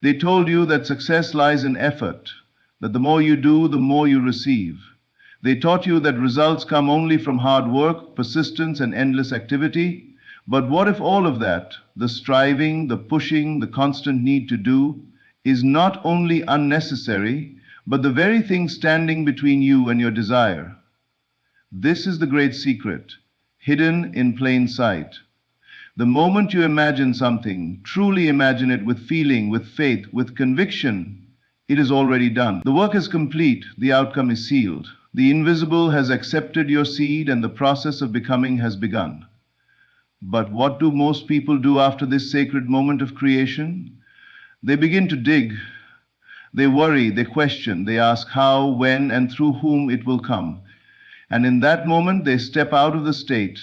They told you that success lies in effort, that the more you do, the more you receive. They taught you that results come only from hard work, persistence, and endless activity. But what if all of that, the striving, the pushing, the constant need to do, is not only unnecessary, but the very thing standing between you and your desire? This is the great secret, hidden in plain sight. The moment you imagine something, truly imagine it with feeling, with faith, with conviction, it is already done. The work is complete, the outcome is sealed. The invisible has accepted your seed and the process of becoming has begun. But what do most people do after this sacred moment of creation? They begin to dig. They worry, they question, they ask how, when, and through whom it will come. And in that moment, they step out of the state.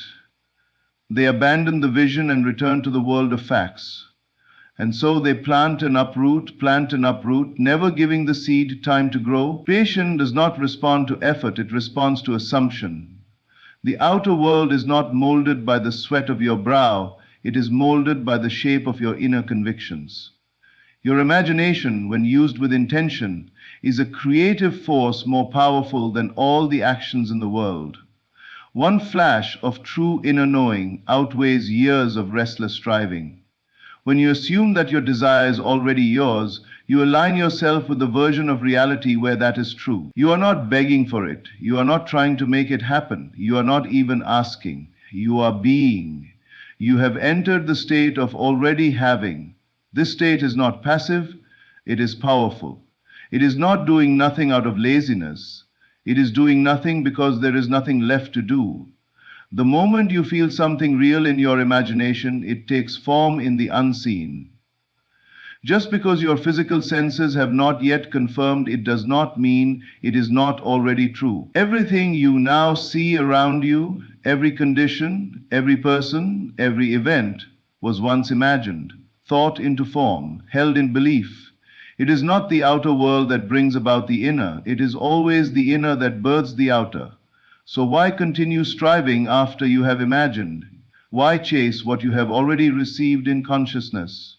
They abandon the vision and return to the world of facts. And so they plant and uproot, never giving the seed time to grow. Creation does not respond to effort, it responds to assumption. The outer world is not molded by the sweat of your brow, it is molded by the shape of your inner convictions. Your imagination, when used with intention, is a creative force more powerful than all the actions in the world. One flash of true inner knowing outweighs years of restless striving. When you assume that your desire is already yours, you align yourself with the version of reality where that is true. You are not begging for it. You are not trying to make it happen. You are not even asking. You are being. You have entered the state of already having. This state is not passive, it is powerful. It is not doing nothing out of laziness. It is doing nothing because there is nothing left to do. The moment you feel something real in your imagination, it takes form in the unseen. Just because your physical senses have not yet confirmed it does not mean it is not already true. Everything you now see around you, every condition, every person, every event, was once imagined, thought into form, held in belief. It is not the outer world that brings about the inner. It is always the inner that births the outer. So why continue striving after you have imagined? Why chase what you have already received in consciousness?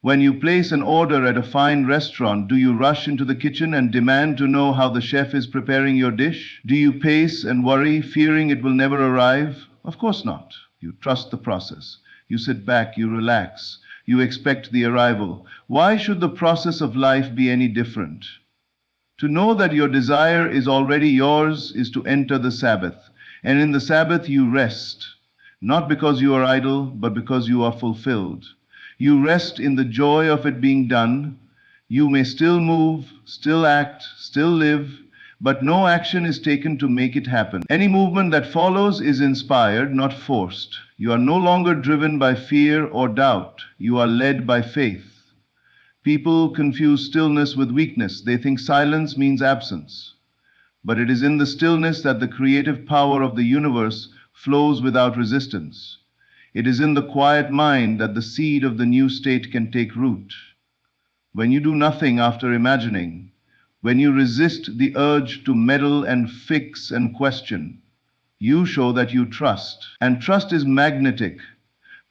When you place an order at a fine restaurant, do you rush into the kitchen and demand to know how the chef is preparing your dish? Do you pace and worry, fearing it will never arrive? Of course not. You trust the process. You sit back, you relax. You expect the arrival. Why should the process of life be any different? To know that your desire is already yours is to enter the Sabbath. And in the Sabbath you rest, not because you are idle, but because you are fulfilled. You rest in the joy of it being done. You may still move, still act, still live, but no action is taken to make it happen. Any movement that follows is inspired, not forced. You are no longer driven by fear or doubt. You are led by faith. People confuse stillness with weakness. They think silence means absence. But it is in the stillness that the creative power of the universe flows without resistance. It is in the quiet mind that the seed of the new state can take root. When you do nothing after imagining, when you resist the urge to meddle and fix and question, you show that you trust. And trust is magnetic.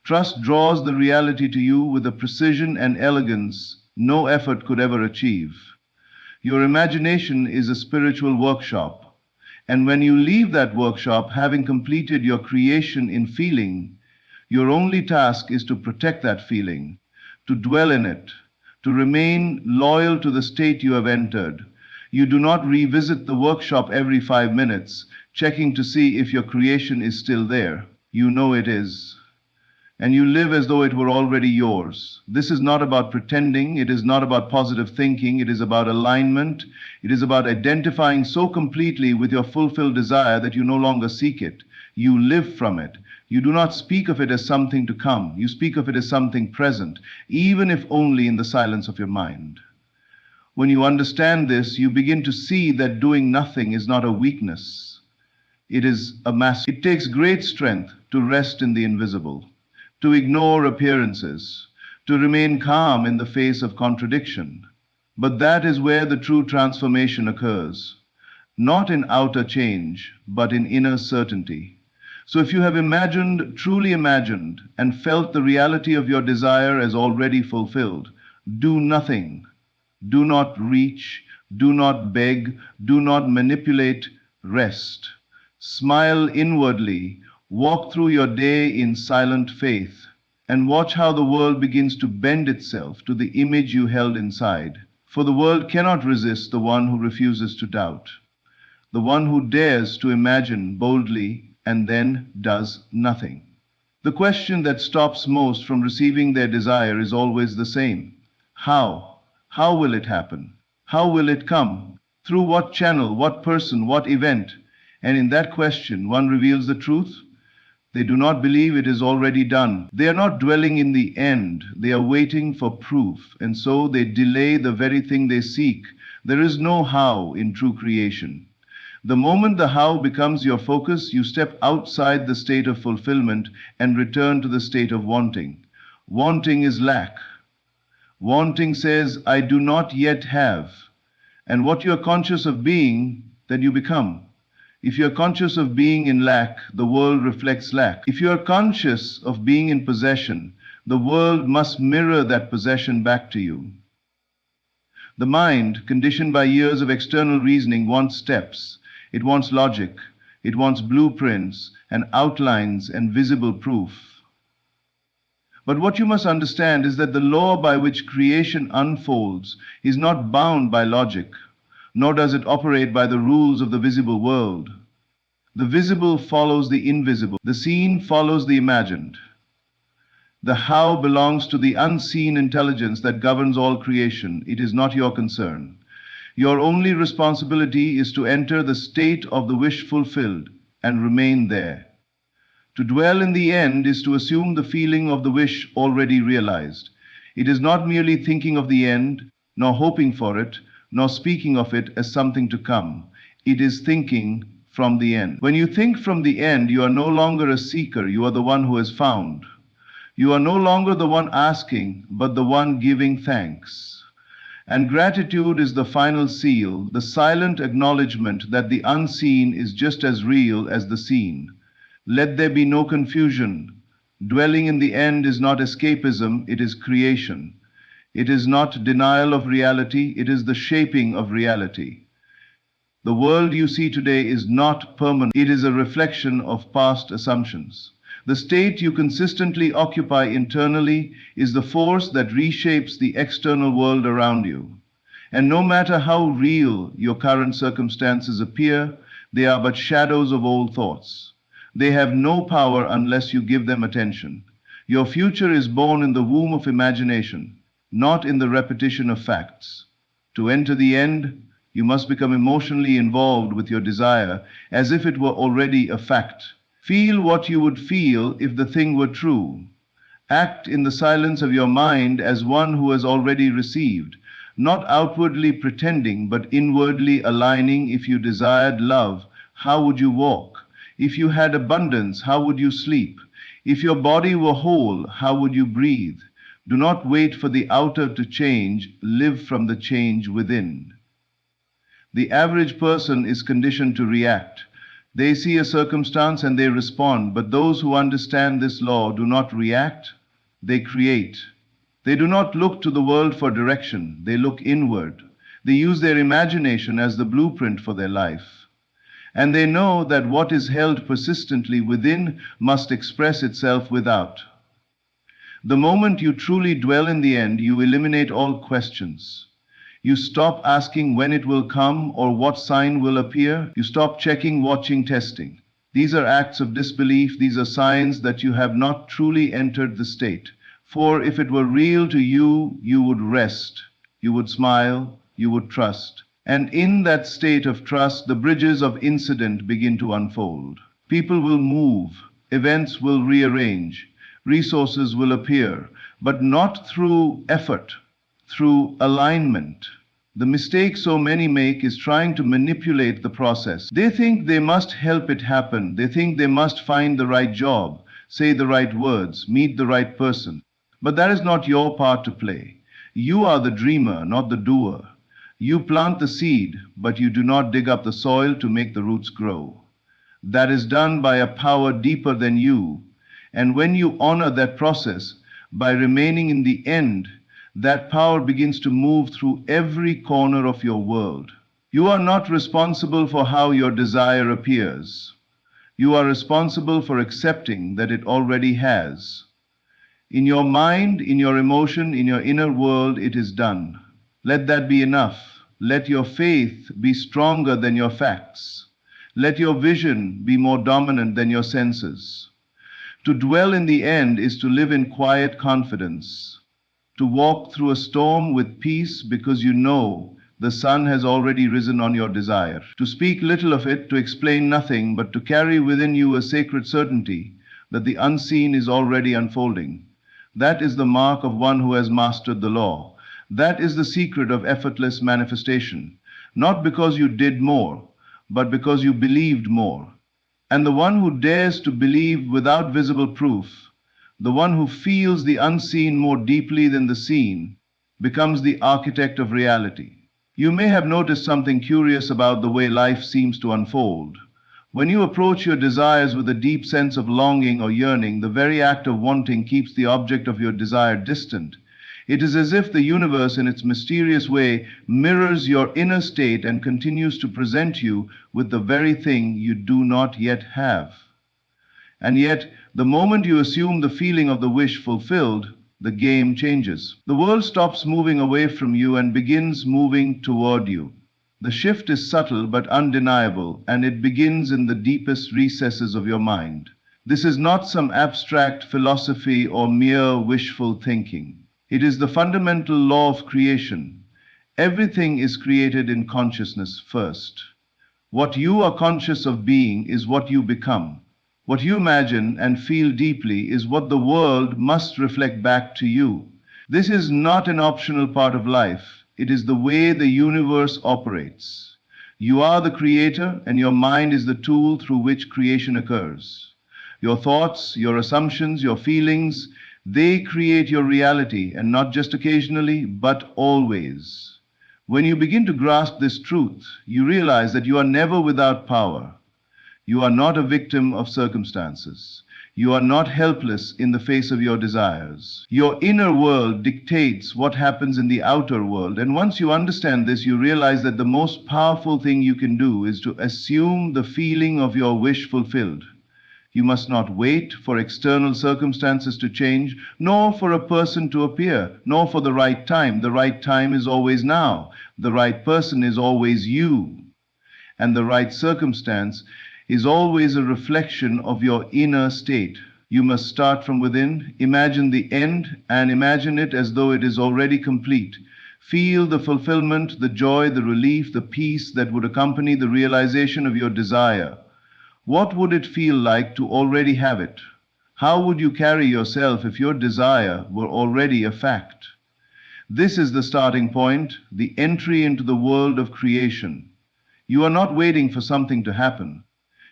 Trust draws the reality to you with a precision and elegance no effort could ever achieve. Your imagination is a spiritual workshop. And when you leave that workshop, having completed your creation in feeling, your only task is to protect that feeling, to dwell in it, to remain loyal to the state you have entered. You do not revisit the workshop every 5 minutes, checking to see if your creation is still there. You know it is. And you live as though it were already yours. This is not about pretending. It is not about positive thinking. It is about alignment. It is about identifying so completely with your fulfilled desire that you no longer seek it. You live from it. You do not speak of it as something to come. You speak of it as something present, even if only in the silence of your mind. When you understand this, you begin to see that doing nothing is not a weakness. It is a mastery. It takes great strength to rest in the invisible, to ignore appearances, to remain calm in the face of contradiction. But that is where the true transformation occurs, not in outer change, but in inner certainty. So if you have imagined, truly imagined, and felt the reality of your desire as already fulfilled, Do nothing. Do not reach. Do not beg. Do not manipulate. Rest. Smile inwardly. Walk through your day in silent faith. And watch how the world begins to bend itself to the image you held inside. For the world cannot resist the one who refuses to doubt, the one who dares to imagine boldly and then does nothing. The question that stops most from receiving their desire is always the same. How? How will it happen? How will it come? Through what channel, what person, what event? And in that question, one reveals the truth. They do not believe it is already done. They are not dwelling in the end. They are waiting for proof. And so they delay the very thing they seek. There is no how in true creation. The moment the how becomes your focus, you step outside the state of fulfillment and return to the state of wanting. Wanting is lack. Wanting says, I do not yet have. And what you are conscious of being, that you become. If you are conscious of being in lack, the world reflects lack. If you are conscious of being in possession, the world must mirror that possession back to you. The mind, conditioned by years of external reasoning, wants steps. It wants logic. It wants blueprints and outlines and visible proof. But what you must understand is that the law by which creation unfolds is not bound by logic, nor does it operate by the rules of the visible world. The visible follows the invisible. The seen follows the imagined. The how belongs to the unseen intelligence that governs all creation. It is not your concern. Your only responsibility is to enter the state of the wish fulfilled and remain there. To dwell in the end is to assume the feeling of the wish already realized. It is not merely thinking of the end, nor hoping for it, nor speaking of it as something to come. It is thinking from the end. When you think from the end, you are no longer a seeker, you are the one who has found. You are no longer the one asking, but the one giving thanks. And gratitude is the final seal, the silent acknowledgement that the unseen is just as real as the seen. Let there be no confusion. Dwelling in the end is not escapism, it is creation. It is not denial of reality, it is the shaping of reality. The world you see today is not permanent, it is a reflection of past assumptions. The state you consistently occupy internally is the force that reshapes the external world around you. And no matter how real your current circumstances appear, they are but shadows of old thoughts. They have no power unless you give them attention. Your future is born in the womb of imagination, not in the repetition of facts. To enter the end, you must become emotionally involved with your desire as if it were already a fact. Feel what you would feel if the thing were true. Act in the silence of your mind as one who has already received, not outwardly pretending, but inwardly aligning. If you desired love, how would you walk? If you had abundance, how would you sleep? If your body were whole, how would you breathe? Do not wait for the outer to change, live from the change within. The average person is conditioned to react. They see a circumstance and they respond, but those who understand this law do not react, they create. They do not look to the world for direction, they look inward. They use their imagination as the blueprint for their life. And they know that what is held persistently within must express itself without. The moment you truly dwell in the end, you eliminate all questions. You stop asking when it will come or what sign will appear. You stop checking, watching, testing. These are acts of disbelief. These are signs that you have not truly entered the state. For if it were real to you, you would rest, you would smile, you would trust. And in that state of trust, the bridges of incident begin to unfold. People will move, events will rearrange, resources will appear, but not through effort, through alignment. The mistake so many make is trying to manipulate the process. They think they must help it happen. They think they must find the right job, say the right words, meet the right person. But that is not your part to play. You are the dreamer, not the doer. You plant the seed, but you do not dig up the soil to make the roots grow. That is done by a power deeper than you. And when you honor that process by remaining in the end, that power begins to move through every corner of your world. You are not responsible for how your desire appears. You are responsible for accepting that it already has. In your mind, in your emotion, in your inner world, it is done. Let that be enough. Let your faith be stronger than your facts. Let your vision be more dominant than your senses. To dwell in the end is to live in quiet confidence, to walk through a storm with peace because you know the sun has already risen on your desire. To speak little of it, to explain nothing, but to carry within you a sacred certainty that the unseen is already unfolding. That is the mark of one who has mastered the law. That is the secret of effortless manifestation, not because you did more, but because you believed more. And the one who dares to believe without visible proof, the one who feels the unseen more deeply than the seen, becomes the architect of reality. You may have noticed something curious about the way life seems to unfold. When you approach your desires with a deep sense of longing or yearning, the very act of wanting keeps the object of your desire distant. It is as if the universe, in its mysterious way, mirrors your inner state and continues to present you with the very thing you do not yet have. And yet, the moment you assume the feeling of the wish fulfilled, the game changes. The world stops moving away from you and begins moving toward you. The shift is subtle but undeniable, and it begins in the deepest recesses of your mind. This is not some abstract philosophy or mere wishful thinking. It is the fundamental law of creation. Everything is created in consciousness first. What you are conscious of being is what you become. What you imagine and feel deeply is what the world must reflect back to you. This is not an optional part of life. It is the way the universe operates. You are the creator, and your mind is the tool through which creation occurs. Your thoughts, your assumptions, your feelings, they create your reality, and not just occasionally, but always. When you begin to grasp this truth, you realize that you are never without power. You are not a victim of circumstances. You are not helpless in the face of your desires. Your inner world dictates what happens in the outer world, and once you understand this, you realize that the most powerful thing you can do is to assume the feeling of your wish fulfilled. You must not wait for external circumstances to change, nor for a person to appear, nor for the right time. The right time is always now. The right person is always you. And the right circumstance is always a reflection of your inner state. You must start from within, imagine the end, and imagine it as though it is already complete. Feel the fulfillment, the joy, the relief, the peace that would accompany the realization of your desire. What would it feel like to already have it? How would you carry yourself if your desire were already a fact? This is the starting point, the entry into the world of creation. You are not waiting for something to happen.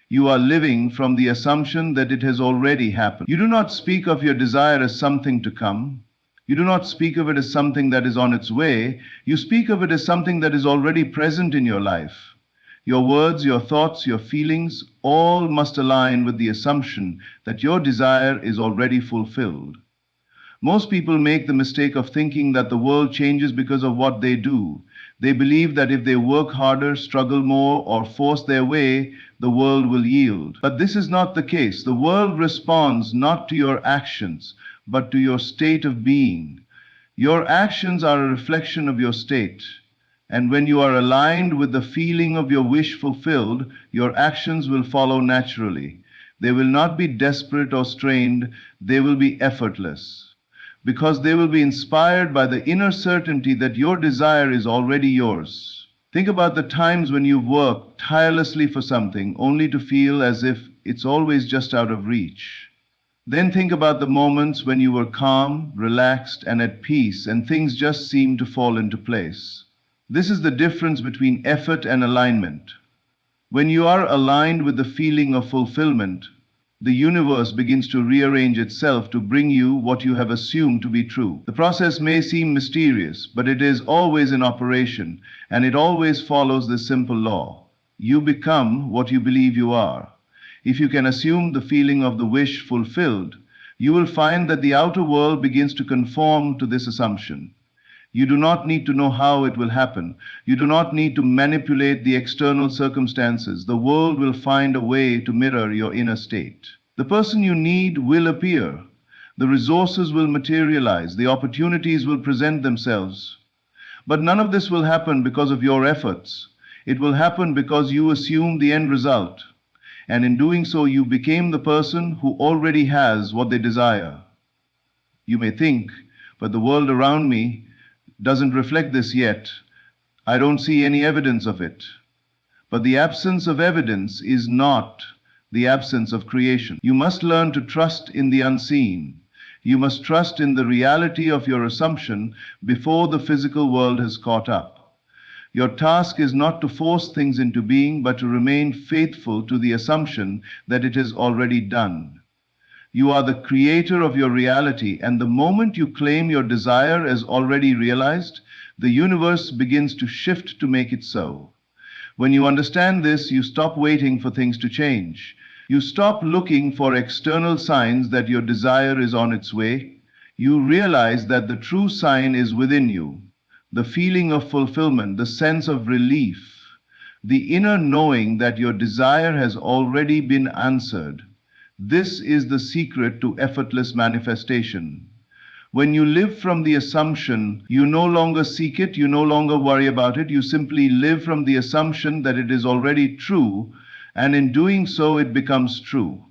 You are living from the assumption that it has already happened. You do not speak of your desire as something to come. You do not speak of it as something that is on its way. You speak of it as something that is already present in your life. Your words, your thoughts, your feelings, all must align with the assumption that your desire is already fulfilled. Most people make the mistake of thinking that the world changes because of what they do. They believe that if they work harder, struggle more, or force their way, the world will yield. But this is not the case. The world responds not to your actions, but to your state of being. Your actions are a reflection of your state. And when you are aligned with the feeling of your wish fulfilled, your actions will follow naturally. They will not be desperate or strained, they will be effortless. Because they will be inspired by the inner certainty that your desire is already yours. Think about the times when you've worked tirelessly for something only to feel as if it's always just out of reach. Then think about the moments when you were calm, relaxed, and at peace, and things just seemed to fall into place. This is the difference between effort and alignment. When you are aligned with the feeling of fulfillment, the universe begins to rearrange itself to bring you what you have assumed to be true. The process may seem mysterious, but it is always in operation, and it always follows this simple law. You become what you believe you are. If you can assume the feeling of the wish fulfilled, you will find that the outer world begins to conform to this assumption. You do not need to know how it will happen. You do not need to manipulate the external circumstances. The world will find a way to mirror your inner state. The person you need will appear. The resources will materialize. The opportunities will present themselves. But none of this will happen because of your efforts. It will happen because you assume the end result. And in doing so, you became the person who already has what they desire. You may think, but the world around me doesn't reflect this yet. I don't see any evidence of it. But the absence of evidence is not the absence of creation. You must learn to trust in the unseen. You must trust in the reality of your assumption before the physical world has caught up. Your task is not to force things into being, but to remain faithful to the assumption that it is already done. You are the creator of your reality, and the moment you claim your desire as already realized, the universe begins to shift to make it so. When you understand this, you stop waiting for things to change. You stop looking for external signs that your desire is on its way. You realize that the true sign is within you. The feeling of fulfillment, the sense of relief, the inner knowing that your desire has already been answered. This is the secret to effortless manifestation. When you live from the assumption, you no longer seek it, you no longer worry about it, you simply live from the assumption that it is already true, and in doing so, it becomes true.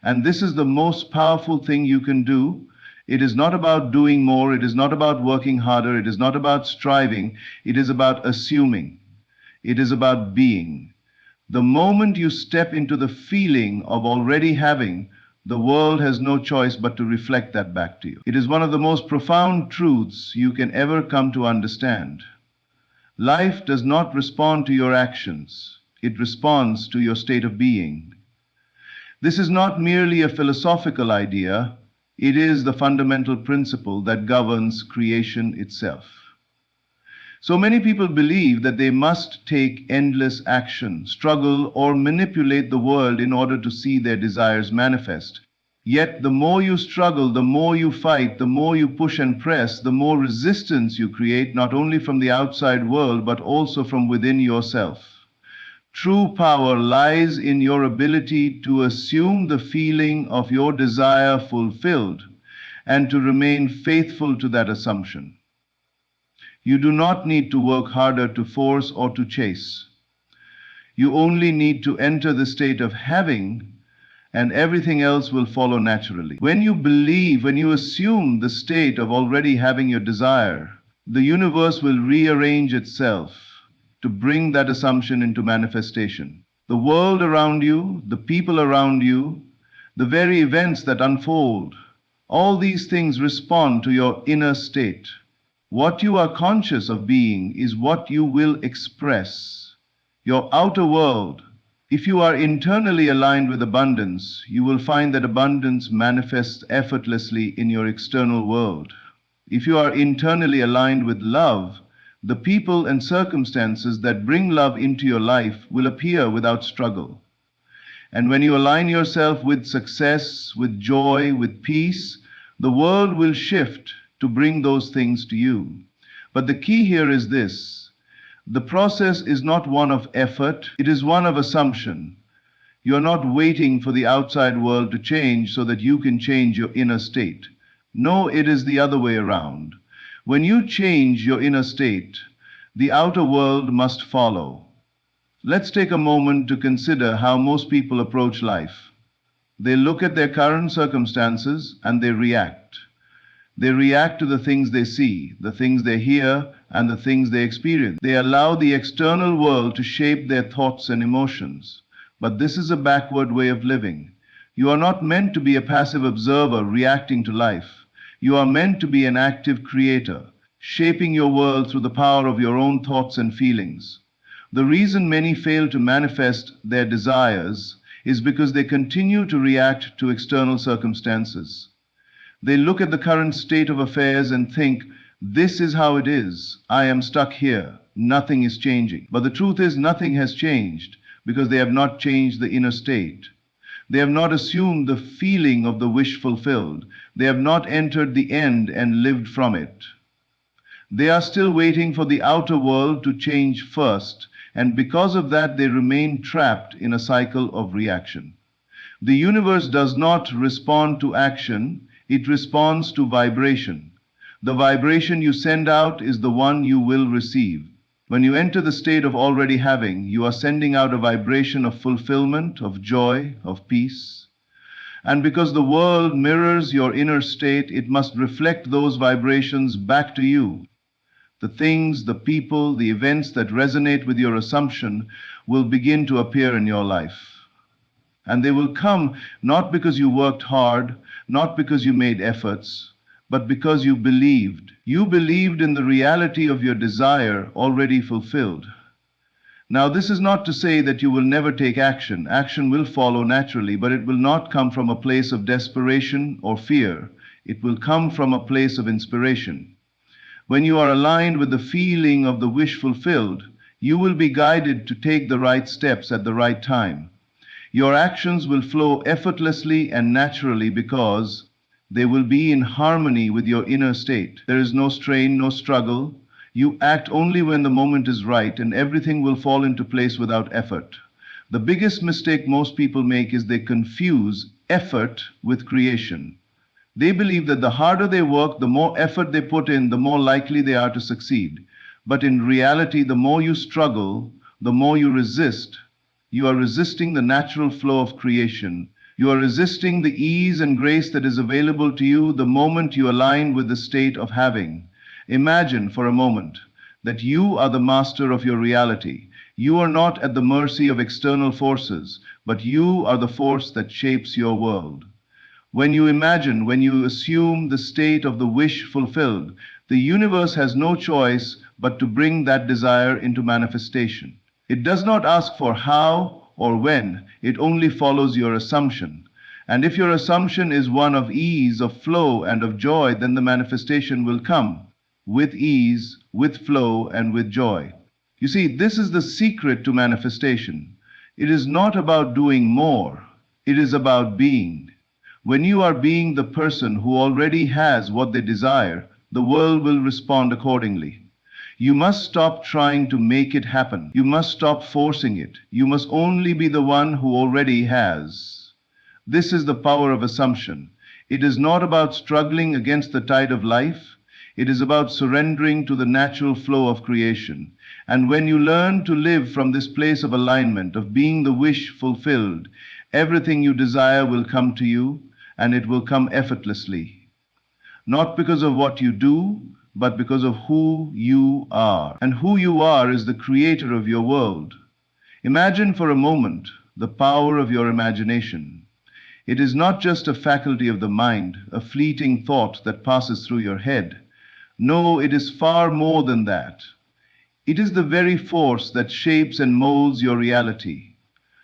And this is the most powerful thing you can do. It is not about doing more, it is not about working harder, it is not about striving, it is about assuming. It is about being. The moment you step into the feeling of already having, the world has no choice but to reflect that back to you. It is one of the most profound truths you can ever come to understand. Life does not respond to your actions. It responds to your state of being. This is not merely a philosophical idea. It is the fundamental principle that governs creation itself. So many people believe that they must take endless action, struggle, or manipulate the world in order to see their desires manifest. Yet the more you struggle, the more you fight, the more you push and press, the more resistance you create, not only from the outside world, but also from within yourself. True power lies in your ability to assume the feeling of your desire fulfilled and to remain faithful to that assumption. You do not need to work harder to force or to chase. You only need to enter the state of having, and everything else will follow naturally. When you believe, when you assume the state of already having your desire, the universe will rearrange itself to bring that assumption into manifestation. The world around you, the people around you, the very events that unfold, all these things respond to your inner state. What you are conscious of being is what you will express. Your outer world. If you are internally aligned with abundance, you will find that abundance manifests effortlessly in your external world. If you are internally aligned with love, the people and circumstances that bring love into your life will appear without struggle. And when you align yourself with success, with joy, with peace, the world will shift to bring those things to you. But the key here is this. The process is not one of effort, it is one of assumption. You are not waiting for the outside world to change so that you can change your inner state. No, it is the other way around. When you change your inner state, the outer world must follow. Let's take a moment to consider how most people approach life. They look at their current circumstances and they react. They react to the things they see, the things they hear, and the things they experience. They allow the external world to shape their thoughts and emotions. But this is a backward way of living. You are not meant to be a passive observer reacting to life. You are meant to be an active creator, shaping your world through the power of your own thoughts and feelings. The reason many fail to manifest their desires is because they continue to react to external circumstances. They look at the current state of affairs and think, this is how it is. I am stuck here. Nothing is changing. But the truth is, nothing has changed because they have not changed the inner state. They have not assumed the feeling of the wish fulfilled. They have not entered the end and lived from it. They are still waiting for the outer world to change first, and because of that, they remain trapped in a cycle of reaction. The universe does not respond to action, it responds to vibration. The vibration you send out is the one you will receive. When you enter the state of already having, you are sending out a vibration of fulfillment, of joy, of peace. And because the world mirrors your inner state, it must reflect those vibrations back to you. The things, the people, the events that resonate with your assumption will begin to appear in your life. And they will come not because you worked hard, not because you made efforts, but because you believed. You believed in the reality of your desire already fulfilled. Now, this is not to say that you will never take action. Action will follow naturally, but it will not come from a place of desperation or fear. It will come from a place of inspiration. When you are aligned with the feeling of the wish fulfilled, you will be guided to take the right steps at the right time. Your actions will flow effortlessly and naturally because they will be in harmony with your inner state. There is no strain, no struggle. You act only when the moment is right, and everything will fall into place without effort. The biggest mistake most people make is they confuse effort with creation. They believe that the harder they work, the more effort they put in, the more likely they are to succeed. But in reality, the more you struggle, the more you resist. You are resisting the natural flow of creation. You are resisting the ease and grace that is available to you the moment you align with the state of having. Imagine for a moment that you are the master of your reality. You are not at the mercy of external forces, but you are the force that shapes your world. When you imagine, when you assume the state of the wish fulfilled, the universe has no choice but to bring that desire into manifestation. It does not ask for how or when, it only follows your assumption. And if your assumption is one of ease, of flow, and of joy, then the manifestation will come with ease, with flow, and with joy. You see, this is the secret to manifestation. It is not about doing more, it is about being. When you are being the person who already has what they desire, the world will respond accordingly. You must stop trying to make it happen. You must stop forcing it. You must only be the one who already has. This is the power of assumption. It is not about struggling against the tide of life. It is about surrendering to the natural flow of creation. And when you learn to live from this place of alignment, of being the wish fulfilled, everything you desire will come to you, and it will come effortlessly. Not because of what you do, but because of who you are. And who you are is the creator of your world. Imagine for a moment the power of your imagination. It is not just a faculty of the mind, a fleeting thought that passes through your head. No, it is far more than that. It is the very force that shapes and molds your reality.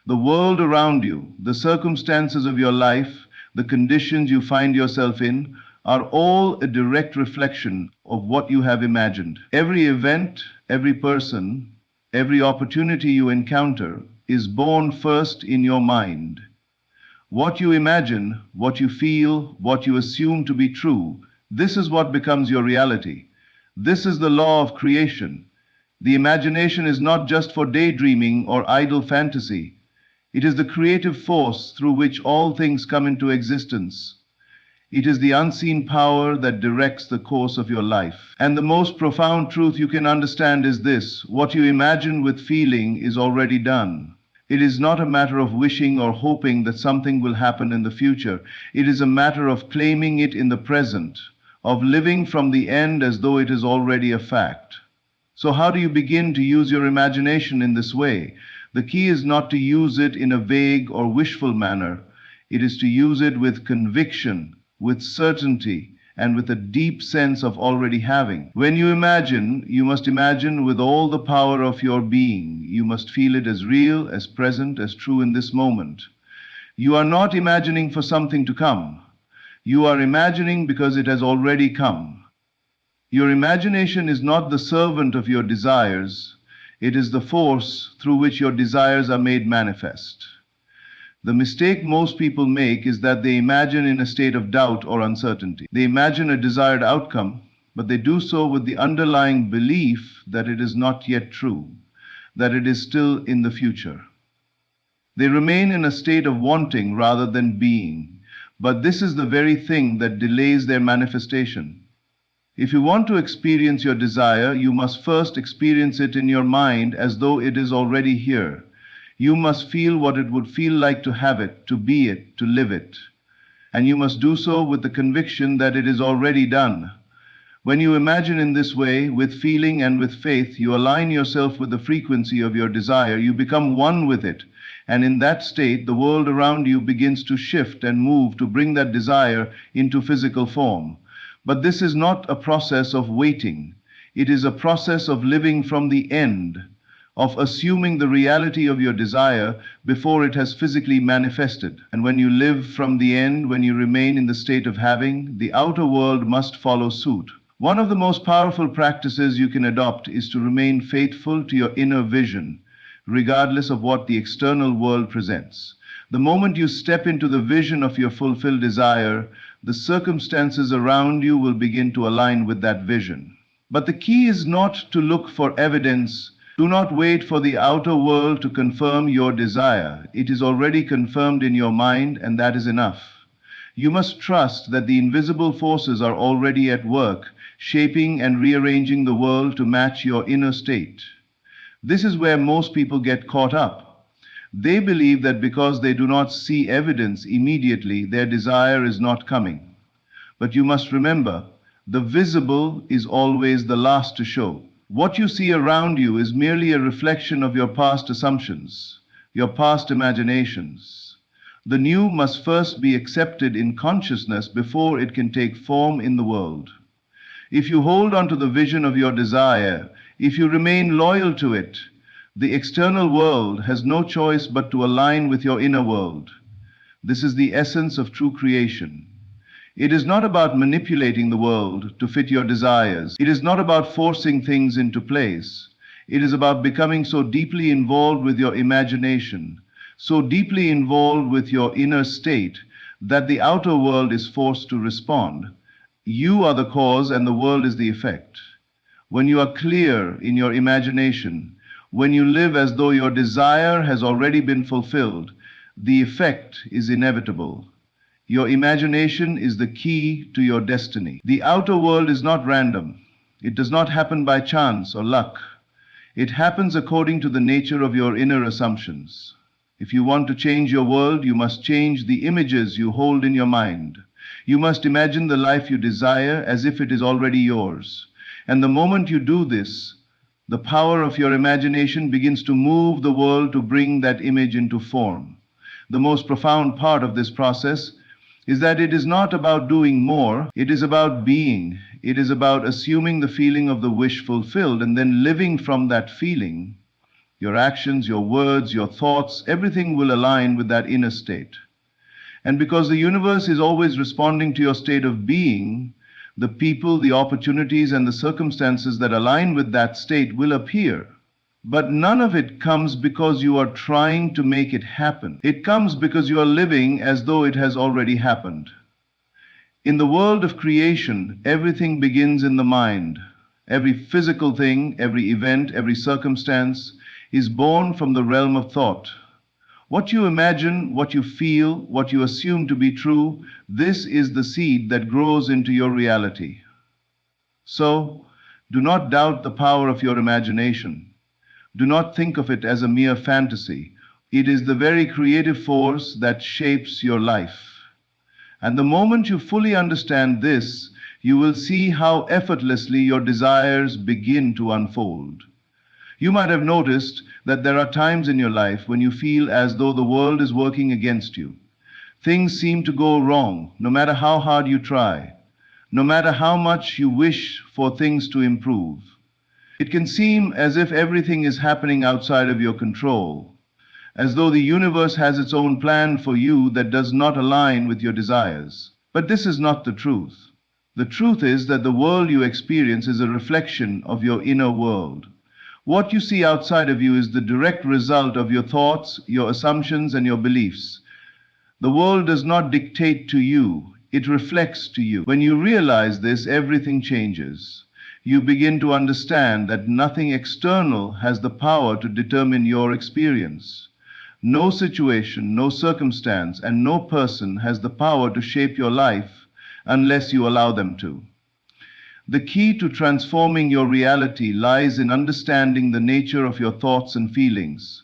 The world around you, the circumstances of your life, the conditions you find yourself in, are all a direct reflection of what you have imagined. Every event, every person, every opportunity you encounter is born first in your mind. What you imagine, what you feel, what you assume to be true, this is what becomes your reality. This is the law of creation. The imagination is not just for daydreaming or idle fantasy. It is the creative force through which all things come into existence. It is the unseen power that directs the course of your life. And the most profound truth you can understand is this: what you imagine with feeling is already done. It is not a matter of wishing or hoping that something will happen in the future. It is a matter of claiming it in the present, of living from the end as though it is already a fact. So how do you begin to use your imagination in this way? The key is not to use it in a vague or wishful manner. It is to use it with conviction, with certainty, and with a deep sense of already having. When you imagine, you must imagine with all the power of your being. You must feel it as real, as present, as true in this moment. You are not imagining for something to come. You are imagining because it has already come. Your imagination is not the servant of your desires. It is the force through which your desires are made manifest. The mistake most people make is that they imagine in a state of doubt or uncertainty. They imagine a desired outcome, but they do so with the underlying belief that it is not yet true, that it is still in the future. They remain in a state of wanting rather than being, but this is the very thing that delays their manifestation. If you want to experience your desire, you must first experience it in your mind as though it is already here. You must feel what it would feel like to have it, to be it, to live it. And you must do so with the conviction that it is already done. When you imagine in this way, with feeling and with faith, you align yourself with the frequency of your desire. You become one with it. And in that state, the world around you begins to shift and move to bring that desire into physical form. But this is not a process of waiting. It is a process of living from the end, of assuming the reality of your desire before it has physically manifested. And when you live from the end, when you remain in the state of having, the outer world must follow suit. One of the most powerful practices you can adopt is to remain faithful to your inner vision, regardless of what the external world presents. The moment you step into the vision of your fulfilled desire, the circumstances around you will begin to align with that vision. But the key is not to look for evidence. Do not wait for the outer world to confirm your desire. It is already confirmed in your mind, and that is enough. You must trust that the invisible forces are already at work, shaping and rearranging the world to match your inner state. This is where most people get caught up. They believe that because they do not see evidence immediately, their desire is not coming. But you must remember, the visible is always the last to show. What you see around you is merely a reflection of your past assumptions, your past imaginations. The new must first be accepted in consciousness before it can take form in the world. If you hold on to the vision of your desire, if you remain loyal to it, the external world has no choice but to align with your inner world. This is the essence of true creation. It is not about manipulating the world to fit your desires. It is not about forcing things into place. It is about becoming so deeply involved with your imagination, so deeply involved with your inner state, that the outer world is forced to respond. You are the cause and the world is the effect. When you are clear in your imagination, when you live as though your desire has already been fulfilled, the effect is inevitable. Your imagination is the key to your destiny. The outer world is not random. It does not happen by chance or luck. It happens according to the nature of your inner assumptions. If you want to change your world, you must change the images you hold in your mind. You must imagine the life you desire as if it is already yours. And the moment you do this, the power of your imagination begins to move the world to bring that image into form. The most profound part of this process is that it is not about doing more, it is about being. It is about assuming the feeling of the wish fulfilled and then living from that feeling. Your actions, your words, your thoughts, everything will align with that inner state. And because the universe is always responding to your state of being, the people, the opportunities, and the circumstances that align with that state will appear. But none of it comes because you are trying to make it happen. It comes because you are living as though it has already happened. In the world of creation, everything begins in the mind. Every physical thing, every event, every circumstance is born from the realm of thought. What you imagine, what you feel, what you assume to be true, this is the seed that grows into your reality. So, do not doubt the power of your imagination. Do not think of it as a mere fantasy. It is the very creative force that shapes your life. And the moment you fully understand this, you will see how effortlessly your desires begin to unfold. You might have noticed that there are times in your life when you feel as though the world is working against you. Things seem to go wrong, no matter how hard you try, no matter how much you wish for things to improve. It can seem as if everything is happening outside of your control, as though the universe has its own plan for you that does not align with your desires. But this is not the truth. The truth is that the world you experience is a reflection of your inner world. What you see outside of you is the direct result of your thoughts, your assumptions, and your beliefs. The world does not dictate to you. It reflects to you. When you realize this, everything changes. You begin to understand that nothing external has the power to determine your experience. No situation, no circumstance, and no person has the power to shape your life unless you allow them to. The key to transforming your reality lies in understanding the nature of your thoughts and feelings.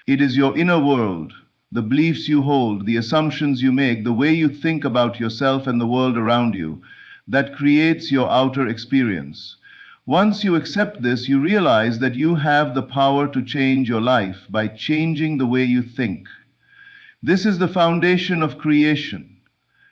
It is your inner world, the beliefs you hold, the assumptions you make, the way you think about yourself and the world around you, that creates your outer experience. Once you accept this, you realize that you have the power to change your life by changing the way you think. This is the foundation of creation.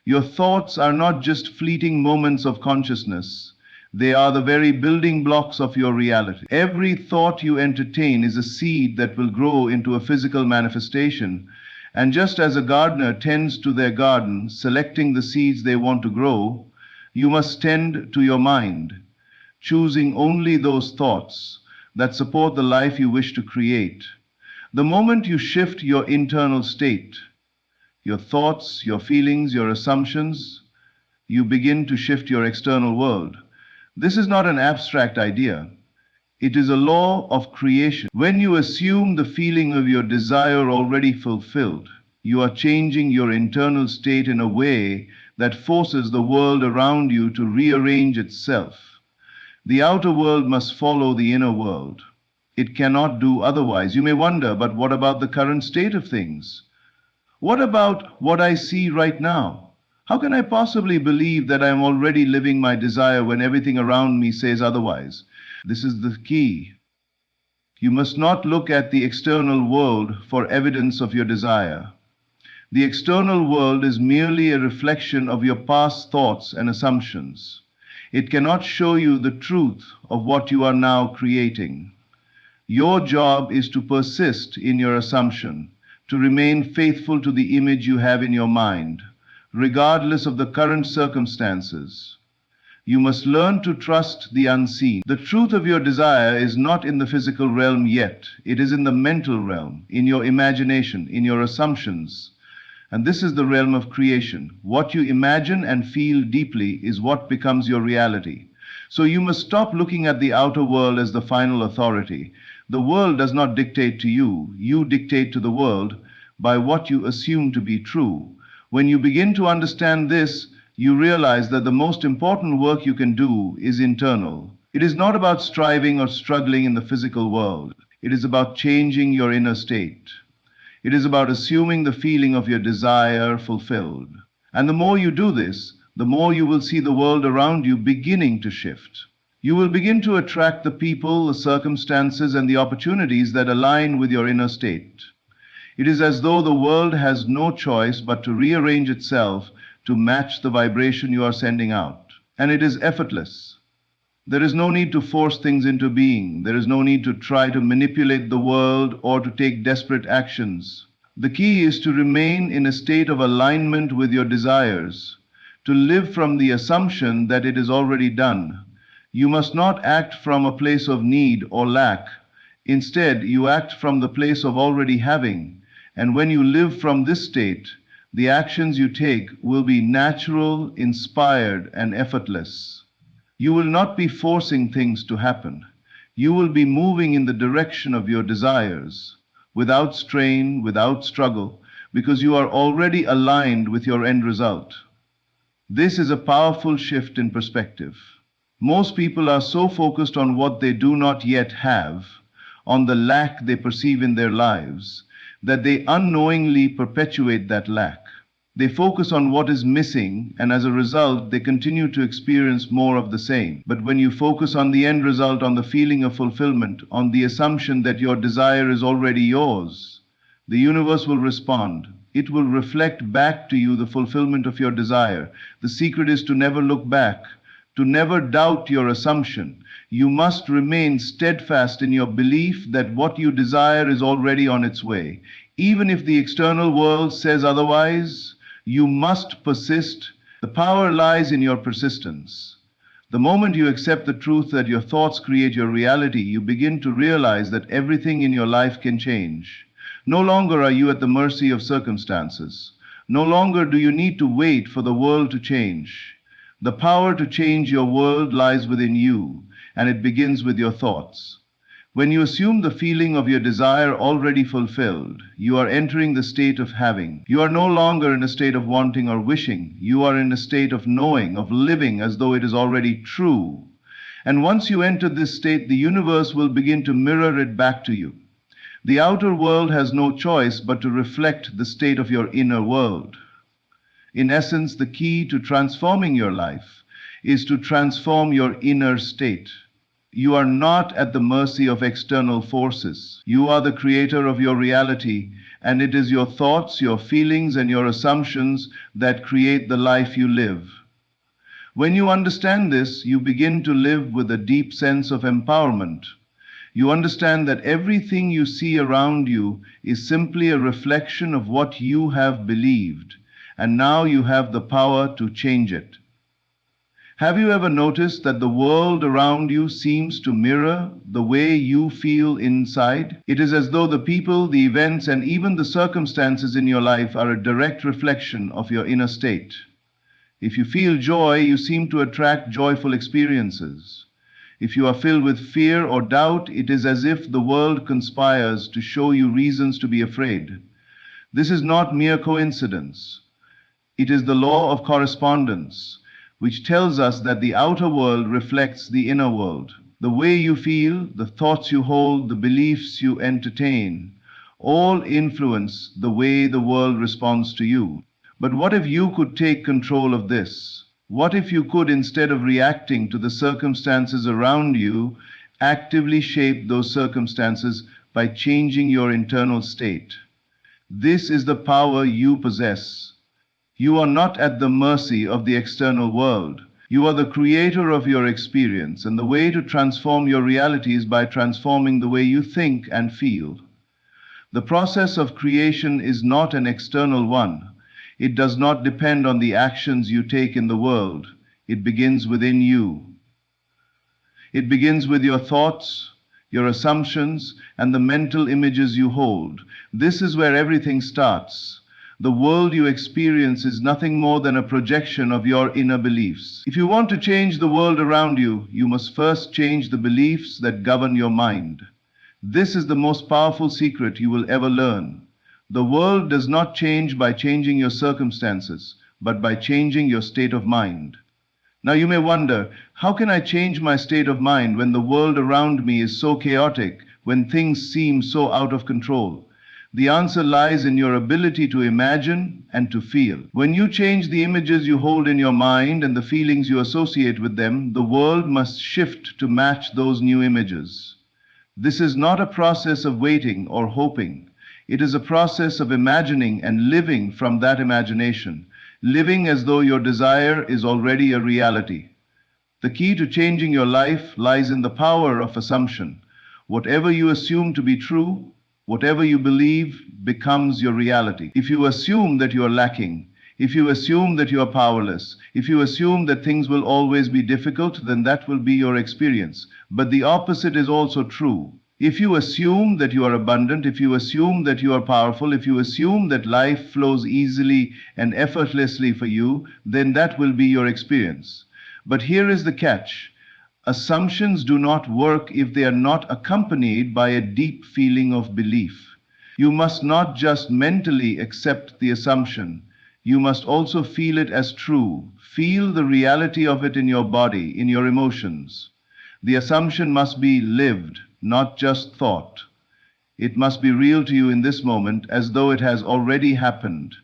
Your thoughts are not just fleeting moments of consciousness. They are the very building blocks of your reality. Every thought you entertain is a seed that will grow into a physical manifestation. And just as a gardener tends to their garden, selecting the seeds they want to grow, you must tend to your mind, choosing only those thoughts that support the life you wish to create. The moment you shift your internal state, your thoughts, your feelings, your assumptions, you begin to shift your external world. This is not an abstract idea. It is a law of creation. When you assume the feeling of your desire already fulfilled, you are changing your internal state in a way that forces the world around you to rearrange itself. The outer world must follow the inner world. It cannot do otherwise. You may wonder, but what about the current state of things? What about what I see right now? How can I possibly believe that I am already living my desire when everything around me says otherwise? This is the key. You must not look at the external world for evidence of your desire. The external world is merely a reflection of your past thoughts and assumptions. It cannot show you the truth of what you are now creating. Your job is to persist in your assumption, to remain faithful to the image you have in your mind, regardless of the current circumstances. You must learn to trust the unseen. The truth of your desire is not in the physical realm yet. It is in the mental realm, in your imagination, in your assumptions. And this is the realm of creation. What you imagine and feel deeply is what becomes your reality. So you must stop looking at the outer world as the final authority. The world does not dictate to you. You dictate to the world by what you assume to be true. When you begin to understand this, you realize that the most important work you can do is internal. It is not about striving or struggling in the physical world. It is about changing your inner state. It is about assuming the feeling of your desire fulfilled. And the more you do this, the more you will see the world around you beginning to shift. You will begin to attract the people, the circumstances, and the opportunities that align with your inner state. It is as though the world has no choice but to rearrange itself to match the vibration you are sending out. And it is effortless. There is no need to force things into being. There is no need to try to manipulate the world or to take desperate actions. The key is to remain in a state of alignment with your desires, to live from the assumption that it is already done. You must not act from a place of need or lack. Instead, you act from the place of already having. And when you live from this state, the actions you take will be natural, inspired, and effortless. You will not be forcing things to happen. You will be moving in the direction of your desires, without strain, without struggle, because you are already aligned with your end result. This is a powerful shift in perspective. Most people are so focused on what they do not yet have, on the lack they perceive in their lives, that they unknowingly perpetuate that lack. They focus on what is missing, and as a result, they continue to experience more of the same. But when you focus on the end result, on the feeling of fulfillment, on the assumption that your desire is already yours, the universe will respond. It will reflect back to you the fulfillment of your desire. The secret is to never look back, to never doubt your assumption. You must remain steadfast in your belief that what you desire is already on its way. Even if the external world says otherwise, you must persist. The power lies in your persistence. The moment you accept the truth that your thoughts create your reality, you begin to realize that everything in your life can change. No longer are you at the mercy of circumstances. No longer do you need to wait for the world to change. The power to change your world lies within you, and it begins with your thoughts. When you assume the feeling of your desire already fulfilled, you are entering the state of having. You are no longer in a state of wanting or wishing. You are in a state of knowing, of living as though it is already true. And once you enter this state, the universe will begin to mirror it back to you. The outer world has no choice but to reflect the state of your inner world. In essence, the key to transforming your life is to transform your inner state. You are not at the mercy of external forces. You are the creator of your reality, and it is your thoughts, your feelings, and your assumptions that create the life you live. When you understand this, you begin to live with a deep sense of empowerment. You understand that everything you see around you is simply a reflection of what you have believed, and now you have the power to change it. Have you ever noticed that the world around you seems to mirror the way you feel inside? It is as though the people, the events, and even the circumstances in your life are a direct reflection of your inner state. If you feel joy, you seem to attract joyful experiences. If you are filled with fear or doubt, it is as if the world conspires to show you reasons to be afraid. This is not mere coincidence. It is the law of correspondence, which tells us that the outer world reflects the inner world. The way you feel, the thoughts you hold, the beliefs you entertain, all influence the way the world responds to you. But what if you could take control of this? What if you could, instead of reacting to the circumstances around you, actively shape those circumstances by changing your internal state? This is the power you possess. You are not at the mercy of the external world. You are the creator of your experience, and the way to transform your reality is by transforming the way you think and feel. The process of creation is not an external one. It does not depend on the actions you take in the world. It begins within you. It begins with your thoughts, your assumptions, and the mental images you hold. This is where everything starts. The world you experience is nothing more than a projection of your inner beliefs. If you want to change the world around you, you must first change the beliefs that govern your mind. This is the most powerful secret you will ever learn. The world does not change by changing your circumstances, but by changing your state of mind. Now you may wonder, how can I change my state of mind when the world around me is so chaotic, when things seem so out of control? The answer lies in your ability to imagine and to feel. When you change the images you hold in your mind and the feelings you associate with them, the world must shift to match those new images. This is not a process of waiting or hoping. It is a process of imagining and living from that imagination, living as though your desire is already a reality. The key to changing your life lies in the power of assumption. Whatever you assume to be true, whatever you believe becomes your reality. If you assume that you are lacking, if you assume that you are powerless, if you assume that things will always be difficult, then that will be your experience. But the opposite is also true. If you assume that you are abundant, if you assume that you are powerful, if you assume that life flows easily and effortlessly for you, then that will be your experience. But here is the catch. Assumptions do not work if they are not accompanied by a deep feeling of belief. You must not just mentally accept the assumption. You must also feel it as true. Feel the reality of it in your body, in your emotions. The assumption must be lived, not just thought. It must be real to you in this moment, as though it has already happened.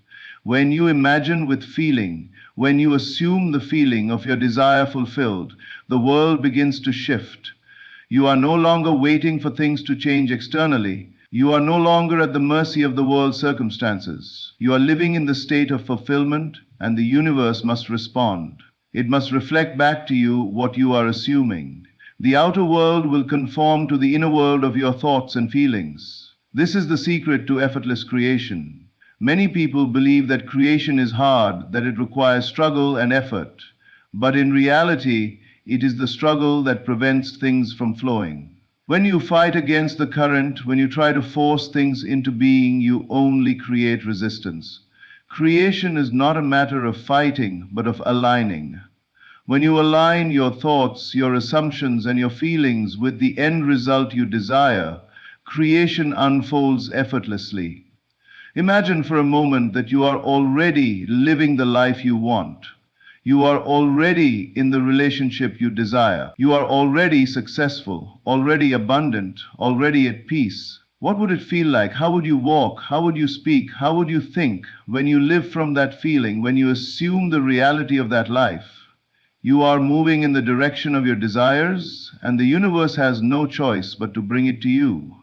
When you imagine with feeling, when you assume the feeling of your desire fulfilled, the world begins to shift. You are no longer waiting for things to change externally. You are no longer at the mercy of the world's circumstances. You are living in the state of fulfillment, and the universe must respond. It must reflect back to you what you are assuming. The outer world will conform to the inner world of your thoughts and feelings. This is the secret to effortless creation. Many people believe that creation is hard, that it requires struggle and effort. But in reality, it is the struggle that prevents things from flowing. When you fight against the current, when you try to force things into being, you only create resistance. Creation is not a matter of fighting, but of aligning. When you align your thoughts, your assumptions, and your feelings with the end result you desire, creation unfolds effortlessly. Imagine for a moment that you are already living the life you want. You are already in the relationship you desire. You are already successful, already abundant, already at peace. What would it feel like? How would you walk? How would you speak? How would you think when you live from that feeling, when you assume the reality of that life? You are moving in the direction of your desires, and the universe has no choice but to bring it to you.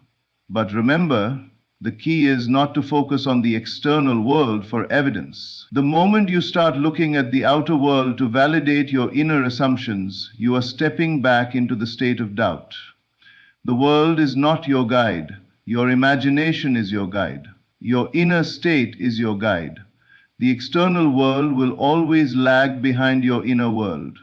But remember, the key is not to focus on the external world for evidence. The moment you start looking at the outer world to validate your inner assumptions, you are stepping back into the state of doubt. The world is not your guide. Your imagination is your guide. Your inner state is your guide. The external world will always lag behind your inner world.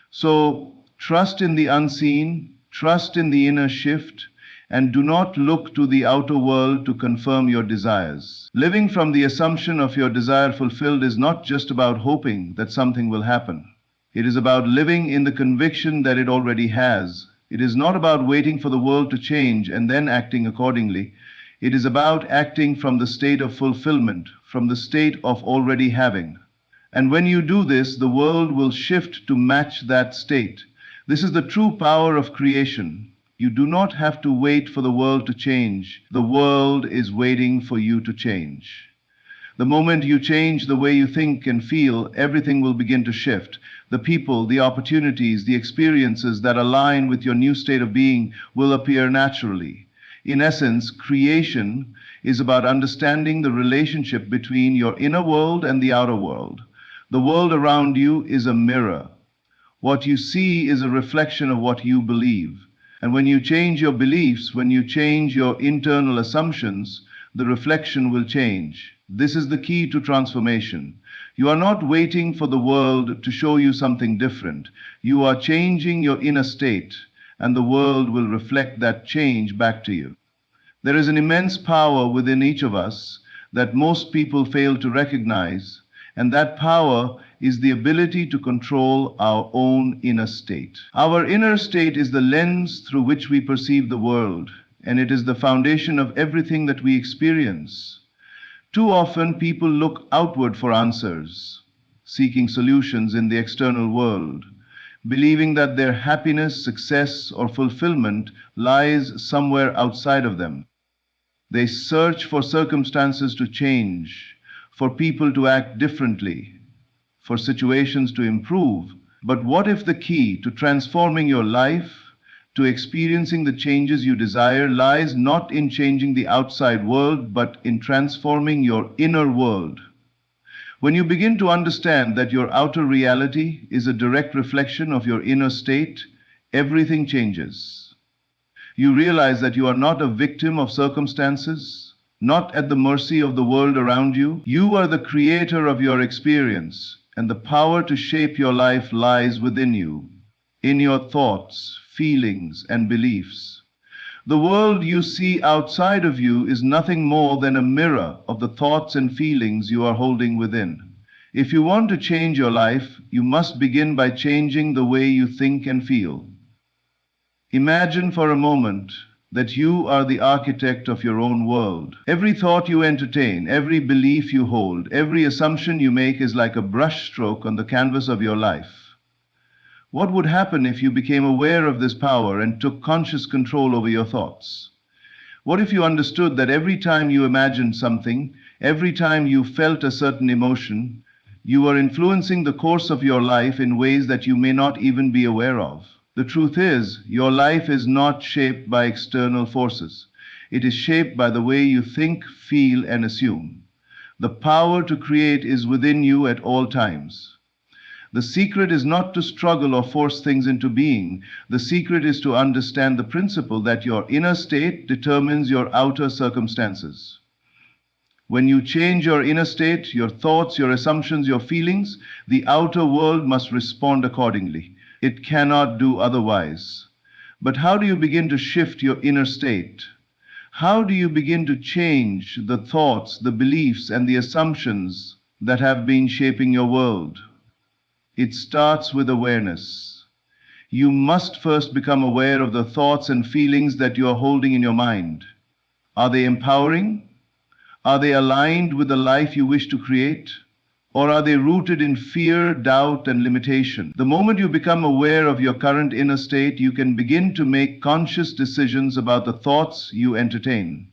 So, trust in the unseen, trust in the inner shift, and do not look to the outer world to confirm your desires. Living from the assumption of your desire fulfilled is not just about hoping that something will happen. It is about living in the conviction that it already has. It is not about waiting for the world to change and then acting accordingly. It is about acting from the state of fulfillment, from the state of already having. And when you do this, the world will shift to match that state. This is the true power of creation. You do not have to wait for the world to change. The world is waiting for you to change. The moment you change the way you think and feel, everything will begin to shift. The people, the opportunities, the experiences that align with your new state of being will appear naturally. In essence, creation is about understanding the relationship between your inner world and the outer world. The world around you is a mirror. What you see is a reflection of what you believe. And when you change your beliefs, when you change your internal assumptions, the reflection will change. This is the key to transformation. You are not waiting for the world to show you something different. You are changing your inner state, and the world will reflect that change back to you. There is an immense power within each of us that most people fail to recognize, and that power is the ability to control our own inner state. Our inner state is the lens through which we perceive the world, and it is the foundation of everything that we experience. Too often, people look outward for answers, seeking solutions in the external world, believing that their happiness, success, or fulfillment lies somewhere outside of them. They search for circumstances to change, for people to act differently, for situations to improve. But what if the key to transforming your life, to experiencing the changes you desire, lies not in changing the outside world, but in transforming your inner world? When you begin to understand that your outer reality is a direct reflection of your inner state, everything changes. You realize that you are not a victim of circumstances, not at the mercy of the world around you. You are the creator of your experience, and the power to shape your life lies within you, in your thoughts, feelings, and beliefs. The world you see outside of you is nothing more than a mirror of the thoughts and feelings you are holding within. If you want to change your life, you must begin by changing the way you think and feel. Imagine for a moment that you are the architect of your own world. Every thought you entertain, every belief you hold, every assumption you make is like a brushstroke on the canvas of your life. What would happen if you became aware of this power and took conscious control over your thoughts? What if you understood that every time you imagined something, every time you felt a certain emotion, you are influencing the course of your life in ways that you may not even be aware of? The truth is, your life is not shaped by external forces. It is shaped by the way you think, feel, and assume. The power to create is within you at all times. The secret is not to struggle or force things into being. The secret is to understand the principle that your inner state determines your outer circumstances. When you change your inner state, your thoughts, your assumptions, your feelings, the outer world must respond accordingly. It cannot do otherwise. But how do you begin to shift your inner state? How do you begin to change the thoughts, the beliefs, and the assumptions that have been shaping your world. It starts with awareness. You must first become aware of the thoughts and feelings that you are holding in your mind. Are they empowering? Are they aligned with the life you wish to create? Or are they rooted in fear, doubt, and limitation? The moment you become aware of your current inner state, you can begin to make conscious decisions about the thoughts you entertain.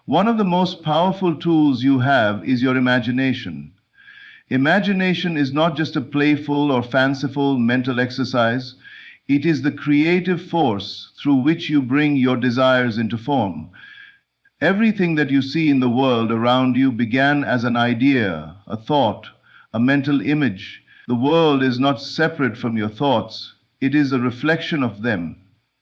One of the most powerful tools you have is your imagination. Imagination is not just a playful or fanciful mental exercise. It is the creative force through which you bring your desires into form. Everything that you see in the world around you began as an idea, a thought, a mental image. The world is not separate from your thoughts. It is a reflection of them.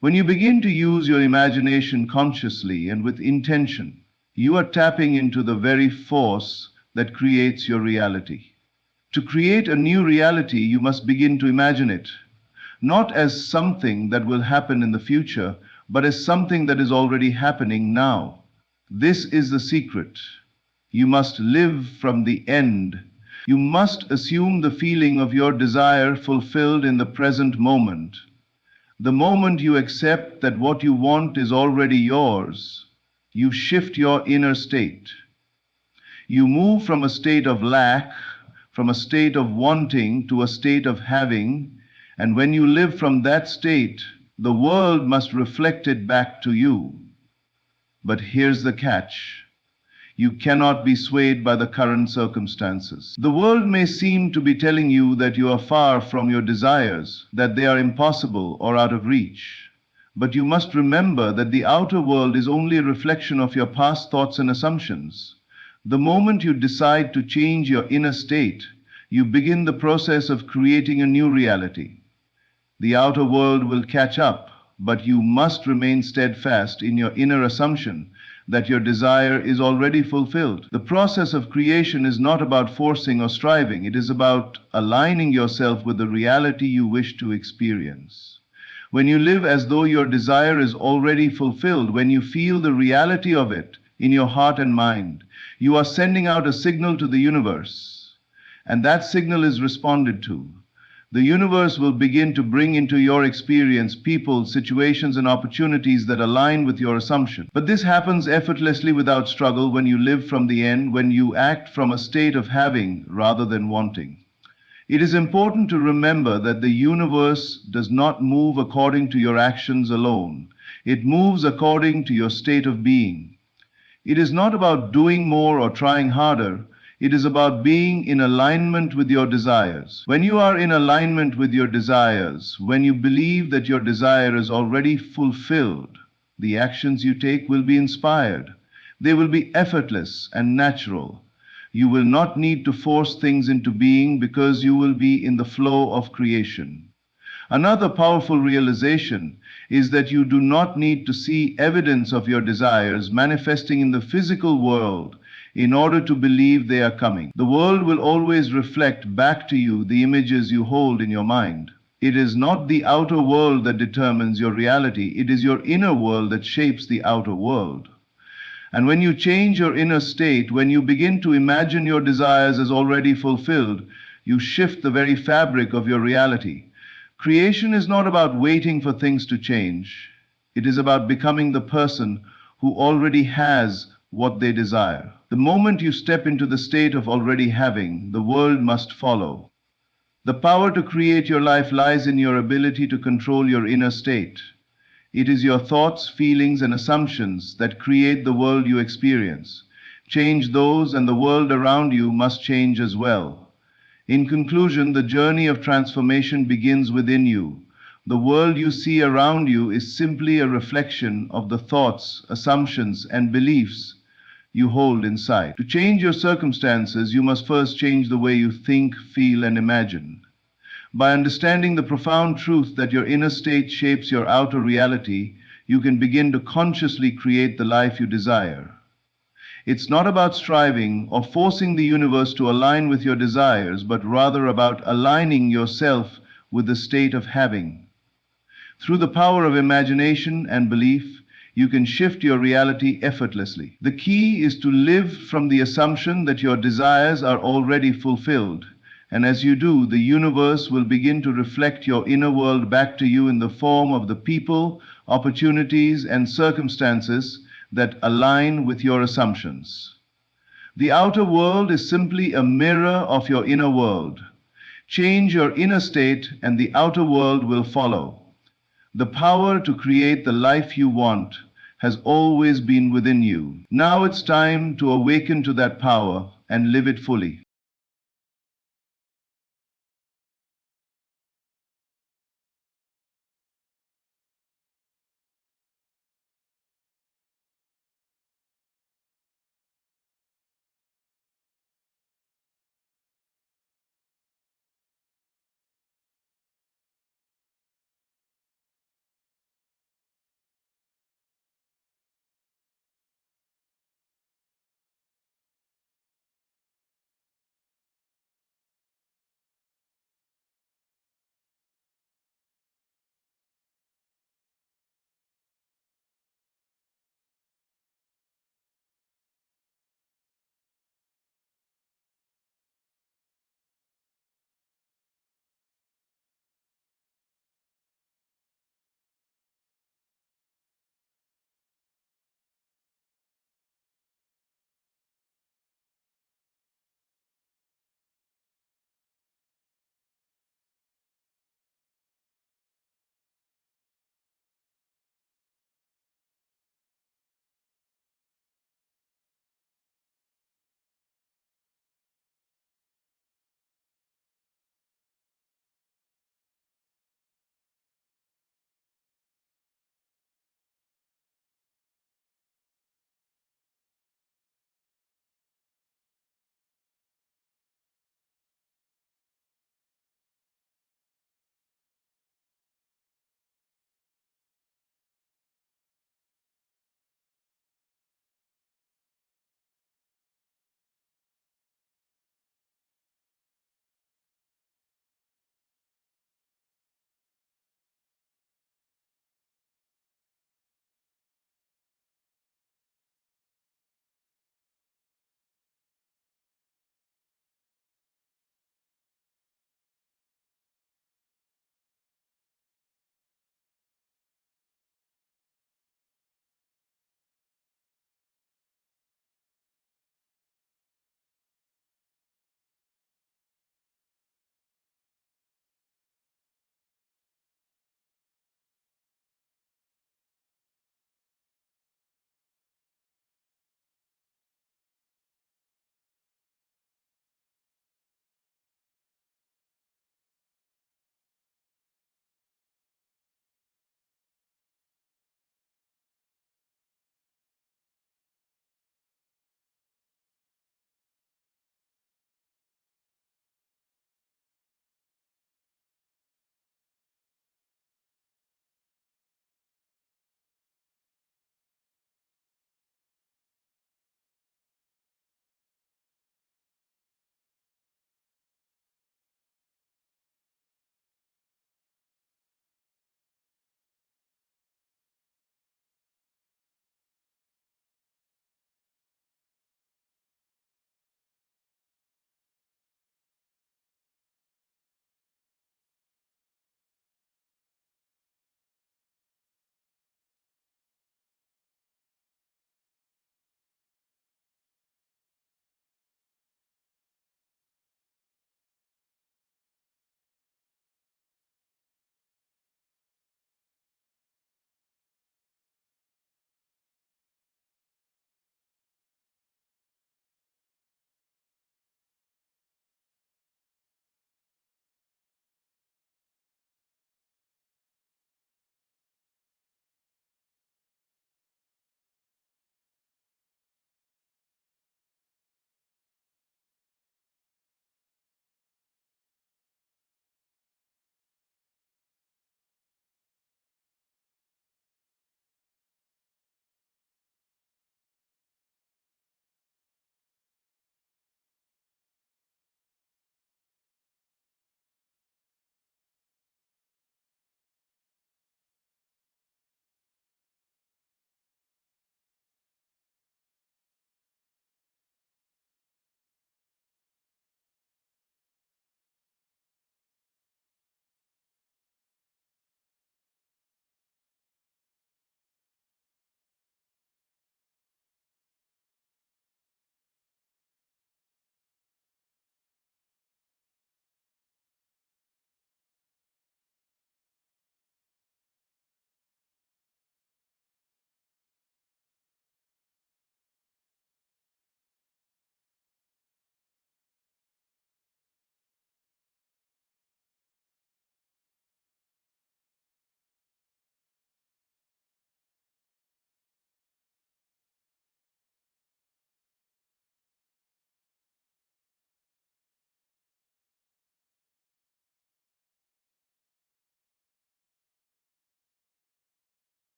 When you begin to use your imagination consciously and with intention, you are tapping into the very force that creates your reality. To create a new reality, you must begin to imagine it, not as something that will happen in the future, but as something that is already happening now. This is the secret. You must live from the end. You must assume the feeling of your desire fulfilled in the present moment. The moment you accept that what you want is already yours, you shift your inner state. You move from a state of lack, from a state of wanting to a state of having, and when you live from that state, the world must reflect it back to you. But here's the catch. You cannot be swayed by the current circumstances. The world may seem to be telling you that you are far from your desires, that they are impossible or out of reach. But you must remember that the outer world is only a reflection of your past thoughts and assumptions. The moment you decide to change your inner state, you begin the process of creating a new reality. The outer world will catch up, but you must remain steadfast in your inner assumption that your desire is already fulfilled. The process of creation is not about forcing or striving. It is about aligning yourself with the reality you wish to experience. When you live as though your desire is already fulfilled, when you feel the reality of it in your heart and mind, you are sending out a signal to the universe, and that signal is responded to. The universe will begin to bring into your experience people, situations, and opportunities that align with your assumption. But this happens effortlessly without struggle when you live from the end, when you act from a state of having rather than wanting. It is important to remember that the universe does not move according to your actions alone. It moves according to your state of being. It is not about doing more or trying harder. It is about being in alignment with your desires. When you are in alignment with your desires, when you believe that your desire is already fulfilled, the actions you take will be inspired. They will be effortless and natural. You will not need to force things into being because you will be in the flow of creation. Another powerful realization is that you do not need to see evidence of your desires manifesting in the physical world in order to believe they are coming. The world will always reflect back to you the images you hold in your mind. It is not the outer world that determines your reality. It is your inner world that shapes the outer world. And when you change your inner state, when you begin to imagine your desires as already fulfilled, you shift the very fabric of your reality. Creation is not about waiting for things to change. It is about becoming the person who already has what they desire. The moment you step into the state of already having, the world must follow. The power to create your life lies in your ability to control your inner state. It is your thoughts, feelings, and assumptions that create the world you experience. Change those, and the world around you must change as well. In conclusion, the journey of transformation begins within you. The world you see around you is simply a reflection of the thoughts, assumptions, and beliefs you hold inside. To change your circumstances, you must first change the way you think, feel, and imagine. By understanding the profound truth that your inner state shapes your outer reality, you can begin to consciously create the life you desire. It's not about striving or forcing the universe to align with your desires, but rather about aligning yourself with the state of having. Through the power of imagination and belief, you can shift your reality effortlessly. The key is to live from the assumption that your desires are already fulfilled. And as you do, the universe will begin to reflect your inner world back to you in the form of the people, opportunities, and circumstances that align with your assumptions. The outer world is simply a mirror of your inner world. Change your inner state, and the outer world will follow. The power to create the life you want has always been within you. Now it's time to awaken to that power and live it fully.